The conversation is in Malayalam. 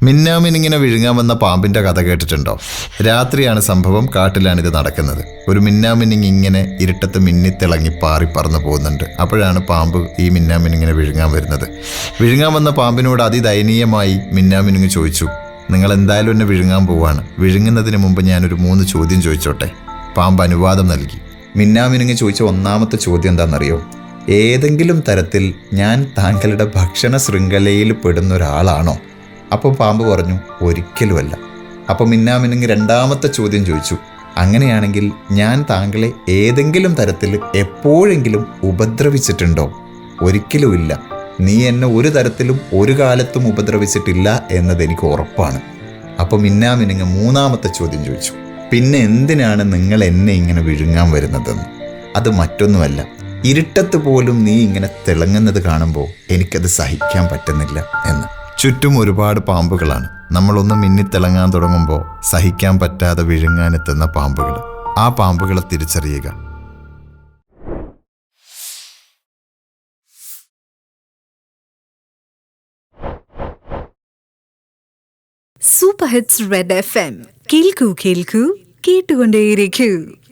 മിന്നാമിനിങ്ങനെ വിഴുങ്ങാൻ വന്ന പാമ്പിന്റെ കഥ കേട്ടിട്ടുണ്ടോ? രാത്രിയാണ് സംഭവം, കാട്ടിലാണിത് നടക്കുന്നത്. ഒരു മിന്നാമിനിങ് ഇങ്ങനെ ഇരുട്ടത്ത് മിന്നിത്തിളങ്ങി പാറി പറന്നു പോകുന്നുണ്ട്. അപ്പോഴാണ് പാമ്പ് ഈ മിന്നാമിനിങ്ങിനെ വിഴുങ്ങാൻ വരുന്നത്. വിഴുങ്ങാൻ വന്ന പാമ്പിനോട് അതിദയനീയമായി മിന്നാമിനിങ് ചോദിച്ചു, നിങ്ങൾ എന്തായാലും എന്നെ വിഴുങ്ങാൻ പോവാണ്, വിഴുങ്ങുന്നതിന് മുമ്പ് ഞാനൊരു 3 ചോദ്യം ചോദിച്ചോട്ടെ? പാമ്പ് അനുവാദം നൽകി. മിന്നാമിനിങ് ചോദിച്ച ഒന്നാമത്തെ ചോദ്യം എന്താണെന്നറിയോ? ഏതെങ്കിലും തരത്തിൽ ഞാൻ താങ്കളുടെ ഭക്ഷണ ശൃംഖലയിൽ പെടുന്ന ഒരാളാണോ? അപ്പോൾ പാമ്പ് പറഞ്ഞു, ഒരിക്കലുമല്ല. അപ്പോൾ മിന്നാമിനുങ്ങ് രണ്ടാമത്തെ ചോദ്യം ചോദിച്ചു, അങ്ങനെയാണെങ്കിൽ ഞാൻ താങ്കളെ ഏതെങ്കിലും തരത്തിൽ എപ്പോഴെങ്കിലും ഉപദ്രവിച്ചിട്ടുണ്ടോ? ഒരിക്കലുമില്ല. നീ എന്നെ ഒരു തരത്തിലും ഒരു കാലത്തും ഉപദ്രവിച്ചിട്ടില്ല എന്നതെനിക്ക് ഉറപ്പാണ്. അപ്പോൾ മിന്നാമിനുങ്ങ് മൂന്നാമത്തെ ചോദ്യം ചോദിച്ചു, പിന്നെ എന്തിനാണ് നിങ്ങൾ എന്നെ ഇങ്ങനെ വിഴുങ്ങാൻ വരുന്നതെന്ന്? അത് മറ്റൊന്നുമല്ല, ഇരുട്ടത്ത് പോലും നീ ഇങ്ങനെ തിളങ്ങുന്നത് കാണുമ്പോൾ എനിക്കത് സഹിക്കാൻ പറ്റുന്നില്ല എന്ന്. ചുറ്റും ഒരുപാട് പാമ്പുകളാണ്. നമ്മളൊന്ന് മിന്നിത്തിളങ്ങാൻ തുടങ്ങുമ്പോൾ സഹിക്കാൻ പറ്റാതെ വിഴുങ്ങാനെത്തുന്ന പാമ്പുകൾ. ആ പാമ്പുകളെ തിരിച്ചറിയുക. Super hits red FM. കേൾക്കൂ കേൾക്കൂ, കേട്ടുകൊണ്ടേയിരിക്കൂ.